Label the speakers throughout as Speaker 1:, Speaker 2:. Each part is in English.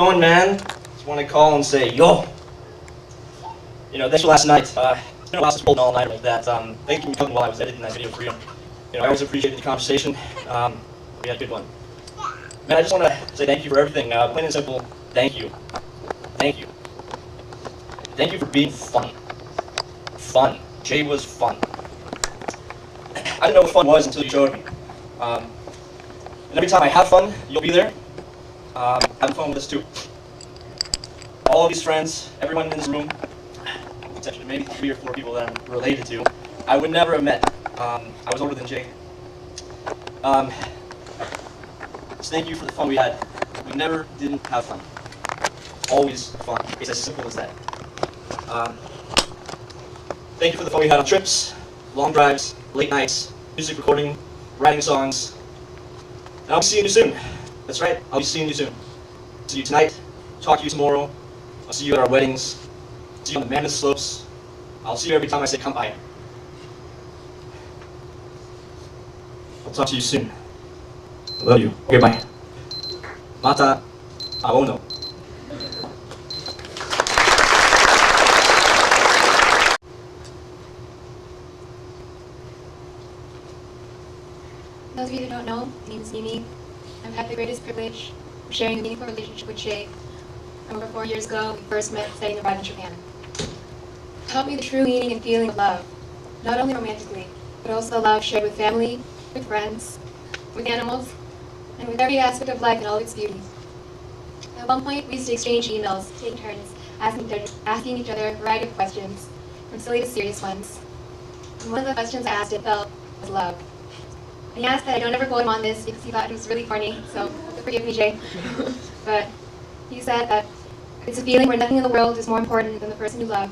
Speaker 1: Going, man. Just want to call and say, yo. Thanks for last night. It's been a while since we pulled an all-nighter like that. Thank you for coming while I was editing that video for you. I always appreciated the conversation. We had a good one. Man, I just want to say thank you for everything. Plain and simple, thank you. Thank you. Thank you for being fun. Fun. Jay was fun. I didn't know what fun was until you showed me. And every time I have fun, you'll be there. Having fun with us too. All of these friends, everyone in this room, except maybe 3 or 4 people that I'm related to, I would never have met. I was older than Jay. So thank you for the fun we had. We never didn't have fun. Always fun. It's as simple as that. Thank you for the fun we had on trips, long drives, late nights, music recording, writing songs. And I'll be seeing you soon. That's right, I'll be seeing you soon. See you tonight, talk to you tomorrow. I'll see you at our weddings. See you on the Mammoth Slopes. I'll see you every time I say come by. I'll talk to you soon. I love you. Okay, bye. Mata aono.
Speaker 2: Those of you who don't know, my name is Mimi. I've had the greatest privilege of sharing a meaningful relationship with Jay. Over 4 years ago, we first met studying abroad in Japan. It taught me the true meaning and feeling of love, not only romantically, but also love shared with family, with friends, with animals, and with every aspect of life and all of its beauty. At one point, we used to exchange emails, taking turns, asking each other a variety of questions, from silly to serious ones. And one of the questions I asked was love. And he asked that I don't ever quote him on this because he thought it was really corny, so forgive me, Jay. But he said that it's a feeling where nothing in the world is more important than the person you love,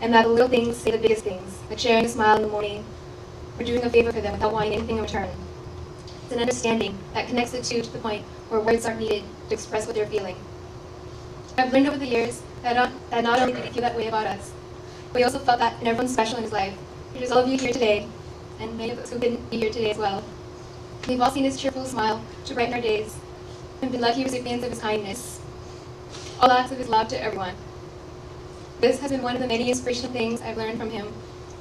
Speaker 2: and that the little things say the biggest things, like sharing a smile in the morning, or doing a favor for them without wanting anything in return. It's an understanding that connects the two to the point where words aren't needed to express what they're feeling. I've learned over the years that not only did he feel that way about us, but he also felt that in everyone special in his life, which is all of you here today, and many of us who couldn't be here today as well. We've all seen his cheerful smile to brighten our days, and been lucky recipients of his kindness. All acts of his love to everyone. This has been one of the many inspirational things I've learned from him,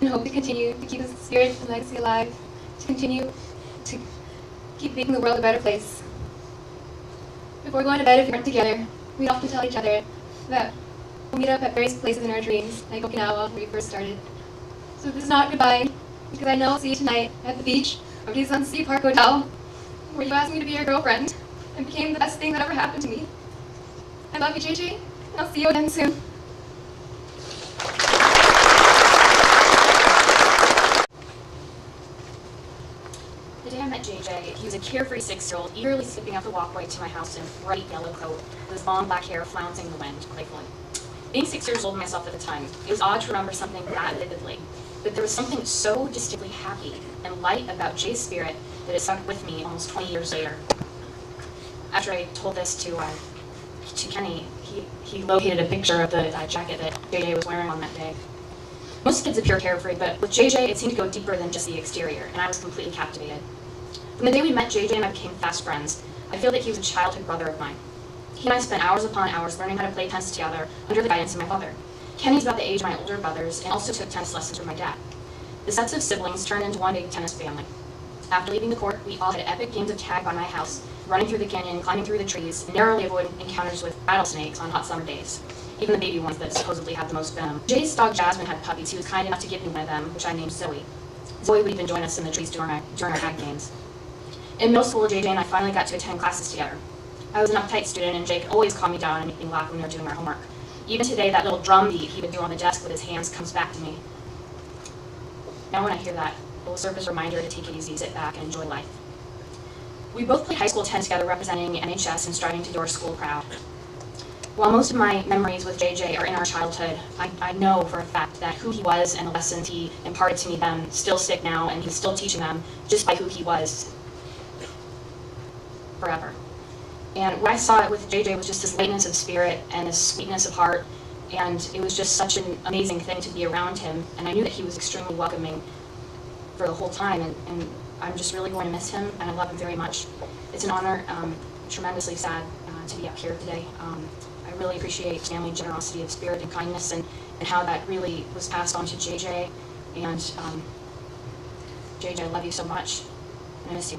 Speaker 2: and hope to continue to keep his spirit and legacy alive, to continue to keep making the world a better place. Before going to bed, if we weren't together, we'd often tell each other that we'll meet up at various places in our dreams, like Okinawa, where we first started. So this is not goodbye, because I know I'll see you tonight at the beach of the Sunsea Park Hotel, where you asked me to be your girlfriend, and became the best thing that ever happened to me. I love you, JJ, and I'll see you again soon.
Speaker 3: The day I met JJ, he was a carefree 6-year-old, eagerly skipping up the walkway to my house in a bright yellow coat, with his long black hair flouncing in the wind, playfully. Being 6 years old myself at the time, it was odd to remember something that vividly, but there was something so distinctly happy and light about Jay's spirit that it stuck with me almost 20 years later. After I told this to Kenny, he located a picture of the jacket that JJ was wearing on that day. Most kids appear carefree, but with JJ, it seemed to go deeper than just the exterior, and I was completely captivated. From the day we met, JJ and I became fast friends. I feel that he was a childhood brother of mine. He and I spent hours upon hours learning how to play tennis together under the guidance of my father. Kenny's about the age of my older brothers and also took tennis lessons from my dad. The sets of siblings turned into one big tennis family. After leaving the court, we all had epic games of tag by my house, running through the canyon, climbing through the trees, and narrowly avoiding encounters with rattlesnakes on hot summer days, even the baby ones that supposedly had the most venom. Jay's dog Jasmine had puppies. He was kind enough to give me one of them, which I named Zoe. Zoe would even join us in the trees during our tag games. In middle school, JJ and I finally got to attend classes together. I was an uptight student, and Jake always calmed me down and made me laugh when we were doing our homework. Even today, that little drum beat he would do on the desk with his hands comes back to me. Now when I hear that, it will serve as a reminder to take it easy, sit back, and enjoy life. We both played high school tennis together, representing NHS and striving to do our school proud. While most of my memories with JJ are in our childhood, I know for a fact that who he was and the lessons he imparted to me then still stick now, and he's still teaching them just by who he was forever. And what I saw with JJ was just this lightness of spirit and this sweetness of heart, and it was just such an amazing thing to be around him, and I knew that he was extremely welcoming for the whole time, and I'm just really going to miss him, and I love him very much. It's an honor, tremendously sad to be up here today. I really appreciate family generosity of spirit and kindness, and how that really was passed on to JJ. And JJ, I love you so much, and I miss you.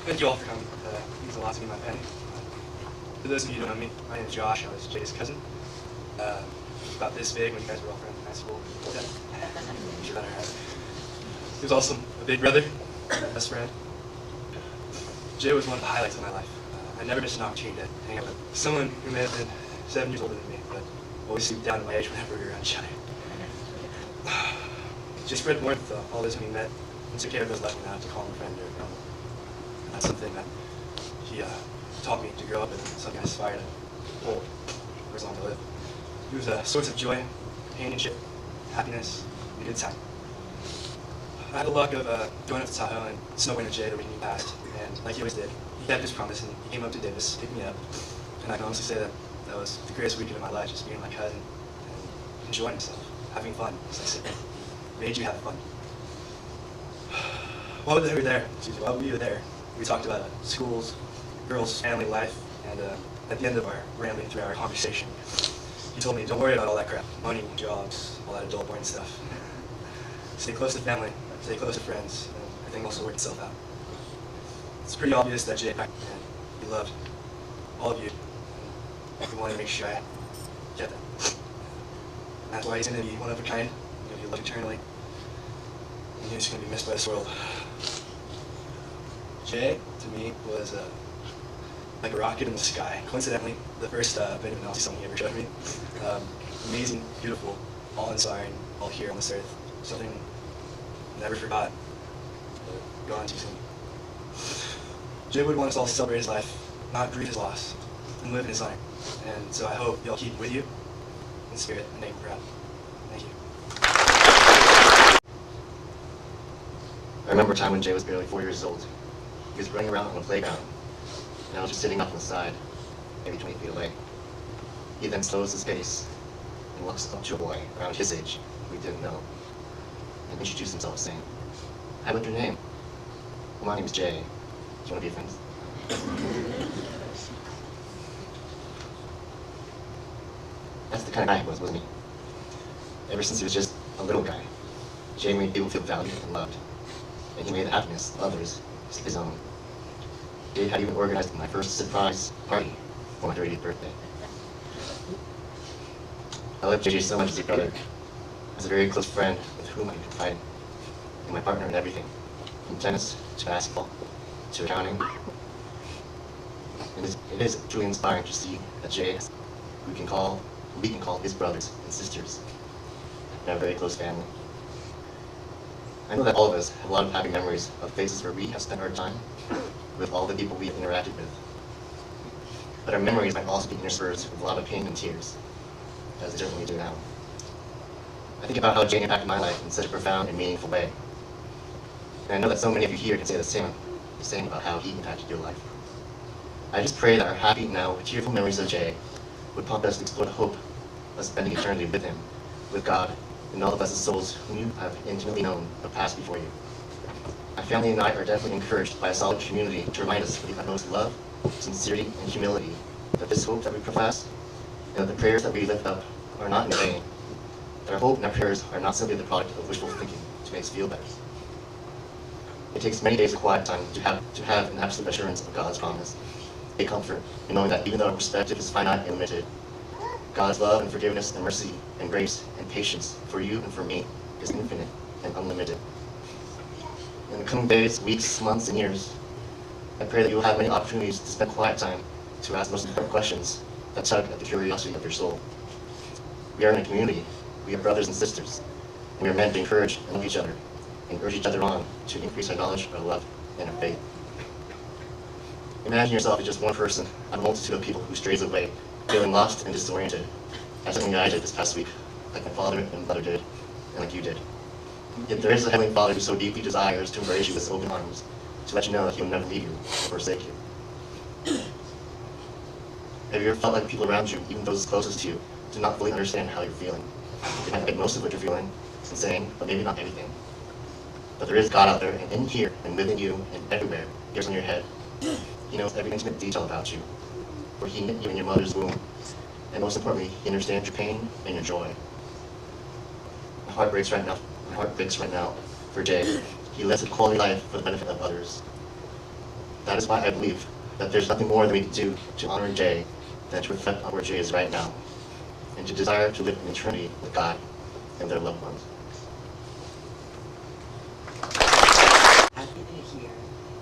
Speaker 1: Thank you all for coming. It means a lot to me, my pen. For those of you who don't know me, my name is Josh. I was Jay's cousin. About this big when you guys were all friends in high school. He was also a big brother, best friend. Jay was one of the highlights of my life. I never missed an opportunity to hang out with someone who may have been 7 years older than me, but always swooped down to my age whenever we were around each other. Jay spread warmth all those whom he met, and took care of those left me out to call him a friend or a friend. That's something that he taught me to grow up with, something I aspire to hold for as long as I live. He was a source of joy, companionship, happiness, and a good time. I had the luck of going up to Tahoe and snowing with Jay the weekend he passed, and like he always did, he kept his promise and he came up to Davis, picked me up, and I can honestly say that that was the greatest weekend of my life, just being with my cousin and enjoying myself, having fun, as I said. Made you have fun. While we were there, we talked about schools, girls, family life, and at the end of our rambling through our conversation, he told me, don't worry about all that crap, money, jobs, all that adult boring stuff. Stay close to family, stay close to friends, and everything will also work itself out. It's pretty obvious that Jay and he loved all of you, and he wanted to make sure I get that. And that's why he's going to be one of a kind, he's going to be loved eternally, and he's going to be missed by this world. Jay, to me, was like a rocket in the sky. Coincidentally, the first Benjamin Nazi song he ever showed me. Amazing, beautiful, all-inspiring, all here on this earth. Something never forgot, but gone too soon. Jay would want us all to celebrate his life, not grieve his loss, and live in his honor. And so I hope y'all keep him with you in spirit and make him proud. Thank you.
Speaker 4: I remember a time when Jay was barely 4 years old. He was running around on the playground, and I was just sitting up on the side, maybe 20 feet away. He then slows his pace and walks up to a boy around his age who he didn't know, and introduced himself saying, "Hi, what's your name?" "Well, my name is Jay. Do you want to be friends?" That's the kind of guy he was, wasn't he? Ever since he was just a little guy, Jay made people feel valued and loved, and he made the happiness of others his own. Jay had even organized my first surprise party for my 30th birthday. I love JJ so much as a brother, as a very close friend with whom I can confide in, my partner in everything, from tennis to basketball to accounting. And it is truly inspiring to see that Jay has who we can call his brothers and sisters in our very close family. I know that all of us have a lot of happy memories of places where we have spent our time with all the people we have interacted with. But our memories might also be interspersed with a lot of pain and tears, as they certainly do now. I think about how Jay impacted my life in such a profound and meaningful way. And I know that so many of you here can say the same about how he impacted your life. I just pray that our happy, now tearful memories of Jay would prompt us to explore the hope of spending eternity with him, with God, and all the blessed souls whom you have intimately known but passed before you. My family and I are definitely encouraged by a solid community to remind us with the utmost love, sincerity, and humility that this hope that we profess, and that the prayers that we lift up are not in vain, that our hope and our prayers are not simply the product of wishful thinking to make us feel better. It takes many days of quiet time to have an absolute assurance of God's promise, a comfort in knowing that even though our perspective is finite and limited, God's love and forgiveness and mercy and grace and patience for you and for me is infinite and unlimited. In the coming days, weeks, months, and years, I pray that you will have many opportunities to spend quiet time to ask most important questions that tug at the curiosity of your soul. We are in a community. We are brothers and sisters. And we are meant to encourage and love each other and urge each other on to increase our knowledge, our love, and our faith. Imagine yourself as just one person out of a multitude of people who strays away, feeling lost and disoriented, as something I did this past week, like my father and mother did, and like you did. Yet there is a Heavenly Father who so deeply desires to embrace you with open arms, to let you know that He will never leave you or forsake you. Have you ever felt like the people around you, even those closest to you, do not fully understand how you're feeling? They might get most of what you're feeling and saying, but maybe not everything. But there is God out there, and in here, and within you, and everywhere, ears on your head. He knows every intimate detail about you, where He knit you in your mother's womb. And most importantly, He understands your pain and your joy. My heart breaks right now. My heart breaks right now for Jay. He lives a quality life for the benefit of others. That is why I believe that there's nothing more that we can do to honor Jay than to reflect on where Jay is right now, and to desire to live in eternity with God and their loved ones.
Speaker 5: Happy to hear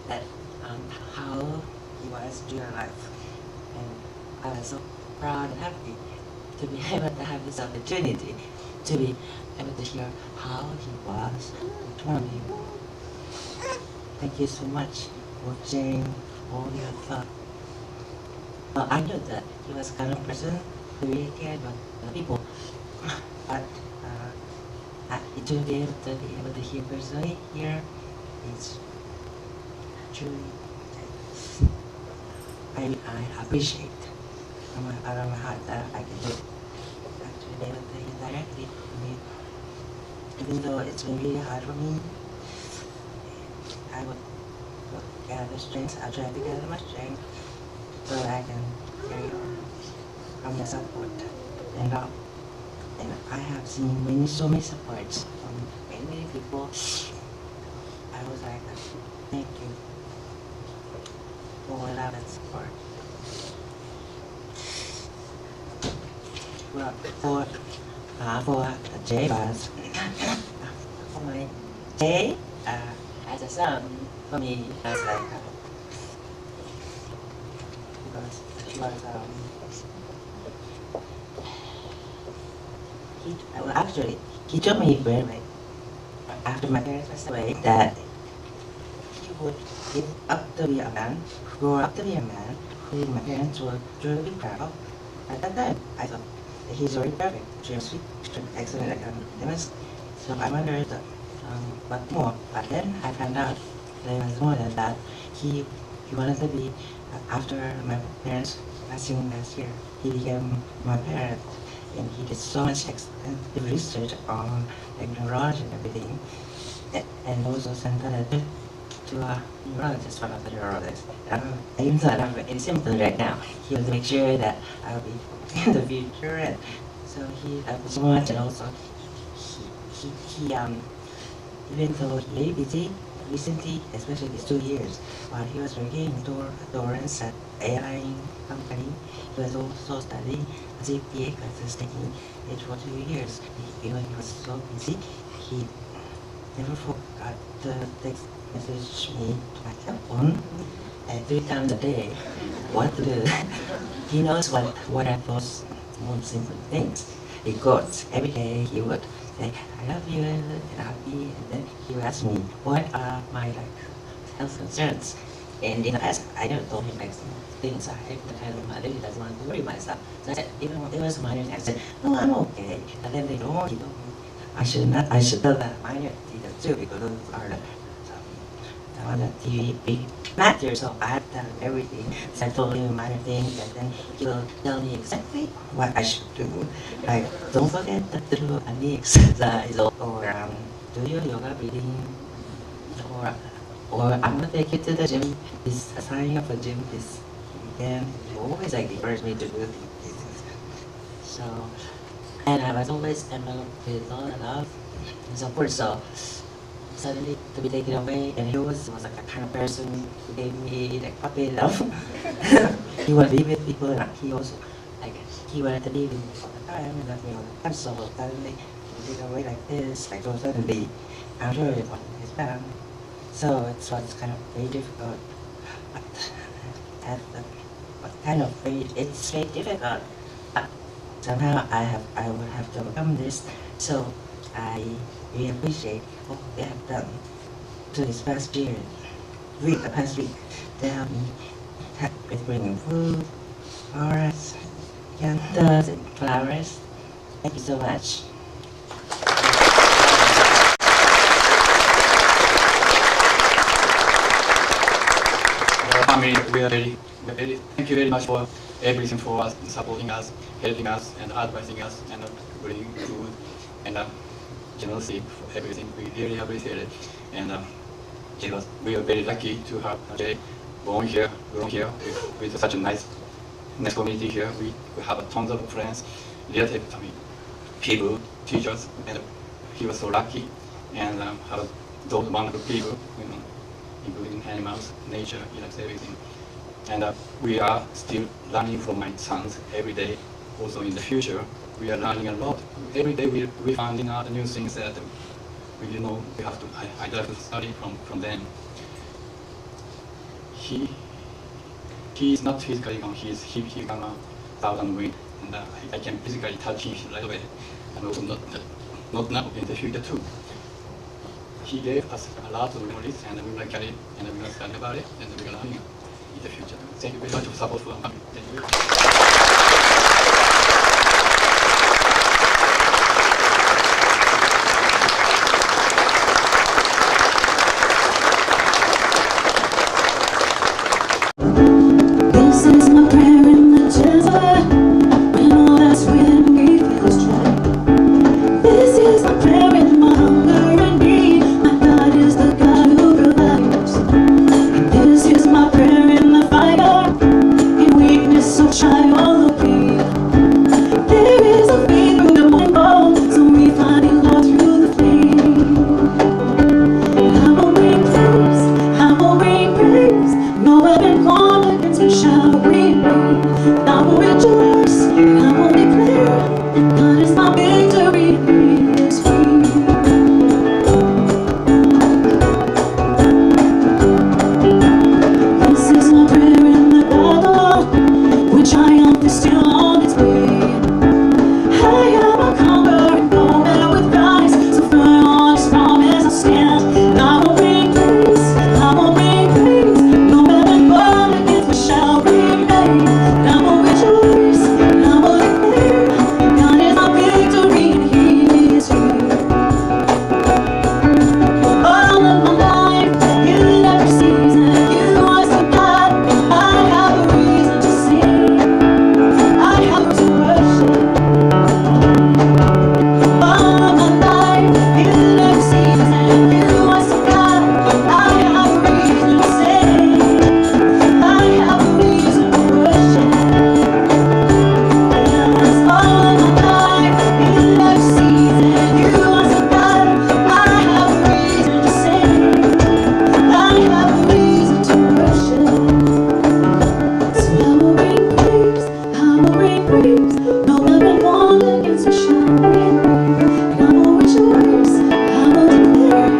Speaker 5: that how he was doing life, and I was so proud and happy to be able to have this opportunity to be able to hear how he was from you. Thank you so much for sharing all your thoughts. I knew that he was the kind of person who really cared about the people, but to be able to hear personally here is truly, I appreciate from my out of my heart that I can do actually be able to hear directly from you. Even though it's been really hard for me, I would gather strength. I'll try to gather my strength so that I can carry on from the support and love. And I have seen so many supports from many people. I was like, thank you for love and support. Well, for Jay was for my Jay as a son for me was like because he was actually he told me very late after my parents passed away that he would grow up to be a man who my parents would truly be proud of. At that time, I thought that he's already perfect, extremely sweet, excellent academics. So I wondered what more. But then I found out there was more than that. He wanted to be, after my parents passing last year, he became my parent. And he did so much extensive research on neurology and everything. And also sent a letter to a neurologist, one of the neurologists. Even though I don't have any symptoms right now, he wanted to make sure that I'll be in the future. And so he helped me so much. And also, he even though he very busy recently, especially these 2 years, while he was working in Torrance at airline company, he was also studying CPA classes, taking it for 2 years. He was so busy, he never forgot to text message me to my cell phone 3 times a day. What to do? He knows what are those most simple things. Because every day he would say, I love you, and happy, and then he would ask me, what are my health concerns? And in the past, I never told him things I had with my lady doesn't want to worry myself. So I said, even when it was minor, I said, no, I'm okay. And then they know he told me I should tell that minor details too, because those are the one that he matters, so I have to tell him everything. So I told him minor things, and then he will tell me exactly what I should do. Like, don't forget to do a knee exercise, or do your yoga breathing, or I'm gonna take you to the gym. He's signing up for gym this weekend. He always like encourage me to do things. So, and I was always enveloped with all the love and support. So suddenly to be taken away, and he was like a kind of person who gave me like puppy love. He would be with people, and he also like he wanted to be with me all the time and left me all the time. So suddenly to be taken away like this, like so suddenly, I'm sure it was his plan. So it was kind of very difficult. It's very difficult. But somehow I would have to overcome this. So I really appreciate what they have done to this past year, the past week. They helped me with bringing food, flowers, candles, and flowers. Thank you so much.
Speaker 6: Family, thank you very much for everything, for us, supporting us, helping us, and advising us, and bringing food and generosity for everything. We really appreciate it. And because we are very lucky to have Jay born here, grown here, with such a nice community here. We have tons of friends, relatives, people, teachers, and he was so lucky and have those wonderful people, including animals, nature, everything. And we are still learning from my sons every day. Also in the future, we are learning a lot. Every day we finding out new things that we have to. I'd like to study from them. He is not physically gone. He can 1,000 weight, and I can physically touch him right away, and also not now, in the future too. He gave us a lot of memories, and we will carry, and we will study about it, and we will learn in the future. Thank you very much for support for Amami. Thank you.
Speaker 7: This is my prayer in the desert, when all that's within me feels dry. This is my prayer in my hunger and need. My God is the God who provides. This is my prayer in the fire, in weakness so try all the pain. There is a faith through the morning bone, so we find it Lord through the flame. I will bring praise, I will bring praise. No weapon formed against me shall remain. I will rejoice, I will declare, God is my victory, He is free. This is my prayer in the battle, when triumph is still on its way. I am a conqueror and no man with rise, so firm on His promise I stand. And I will bring praise, I will bring praise. No weapon formed against me shall remain. And I will rejoice, and I will declare, God is my victory and He is free. All of my life, in every season, You are so God. I have a reason to sing, I have to worship. All of my life, in every season, You are so God. I have a reason to sing, I have a reason to worship. Yes, all of my life, in every season, You are so God. I have a reason to sing, I have a reason to worship. So I will bring praise, I will bring praise. No weapon formed against me shall remain. And I will rejoice, I will declare,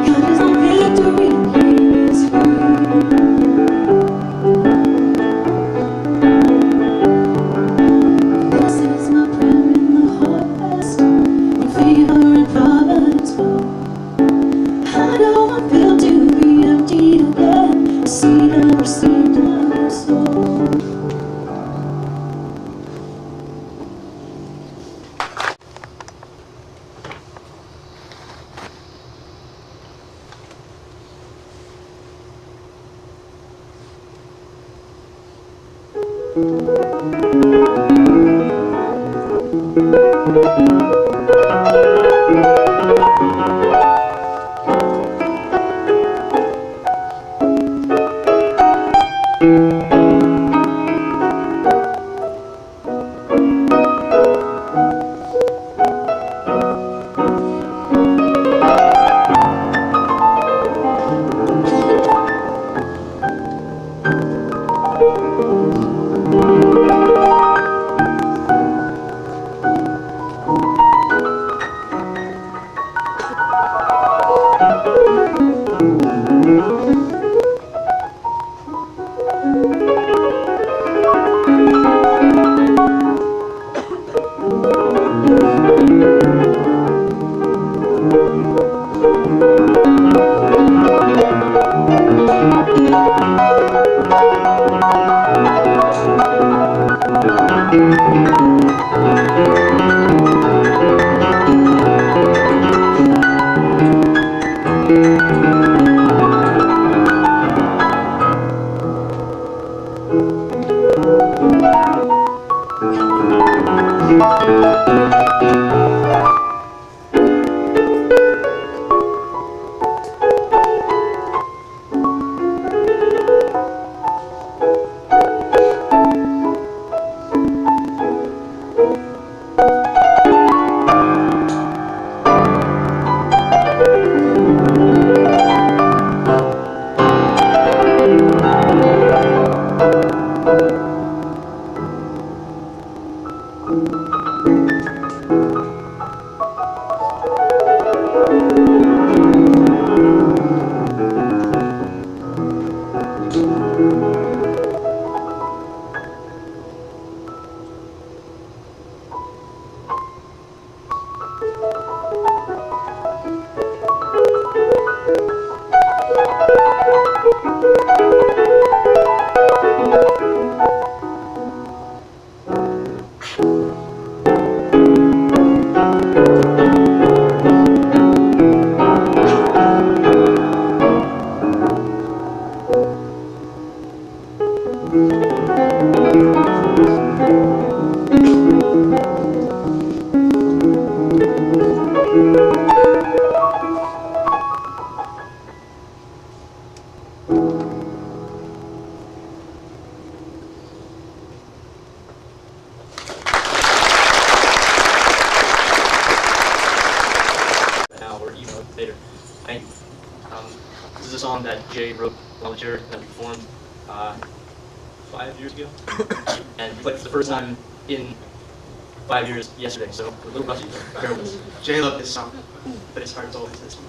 Speaker 7: God is my victory and He is free. This is my prayer in the harvest, when favor and providence flow. I know I'm filled to be emptied again, the seed I received I will sow.
Speaker 1: Now or even later. Thank you. This is a song that Jay wrote while with Jared that we performed 5 years ago, and we played it for the first time in 5 years yesterday. So we're a little rusty. Bear with us.
Speaker 8: Jay loved this song, but his heart's always this one.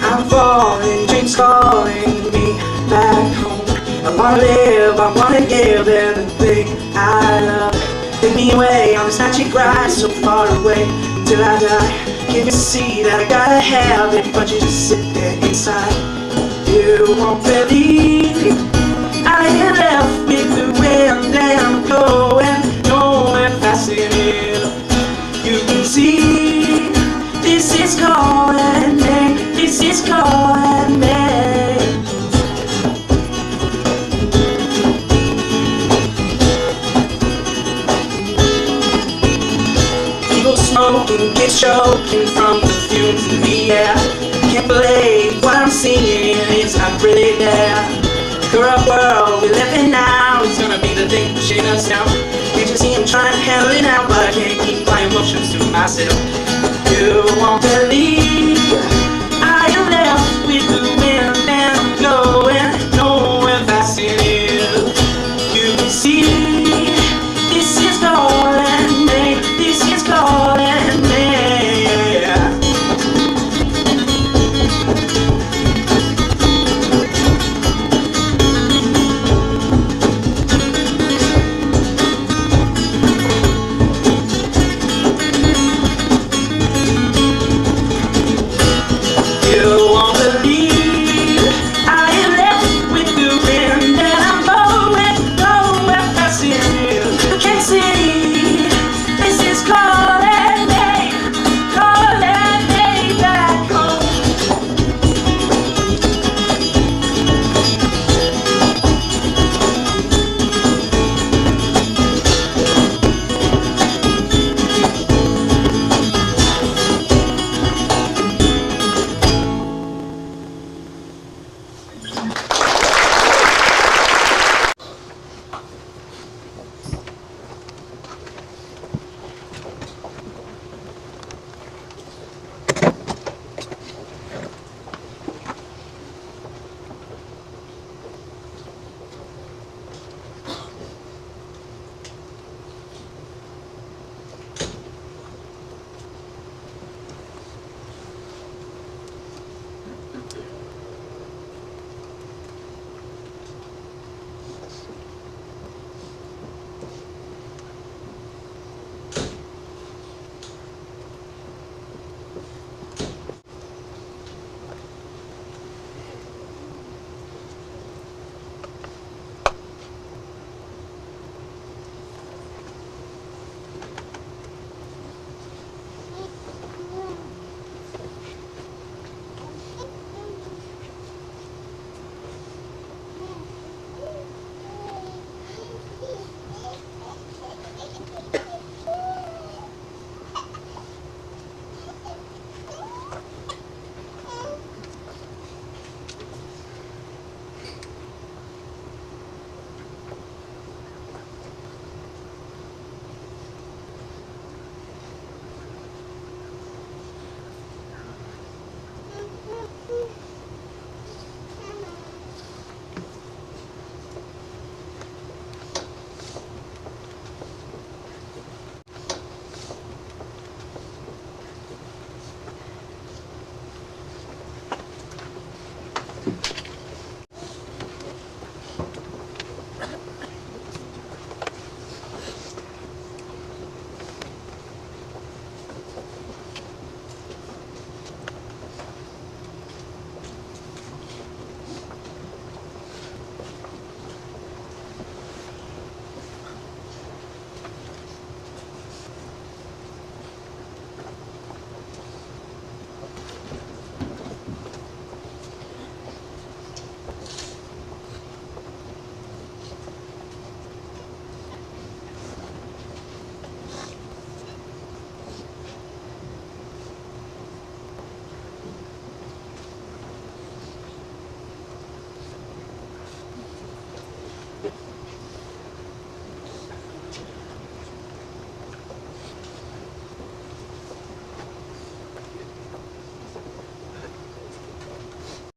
Speaker 8: I'm falling, dreams calling me back home. I wanna live, I wanna give everything I love. Take me away on this magic ride, so far away till I die. Give me a seat that I gotta have it, but you just sit there inside. You won't believe I had left with the wind and I'm going nowhere fast enough. You can see this is calling me, this is calling me. People smoking, get choking from the fumes in the air. Can't believe what I'm seeing is not really there. Corrupt world we live in now is gonna be the thing pushing us down. Can't you see I'm trying to handle it now, but I can't keep my emotions to myself. You won't believe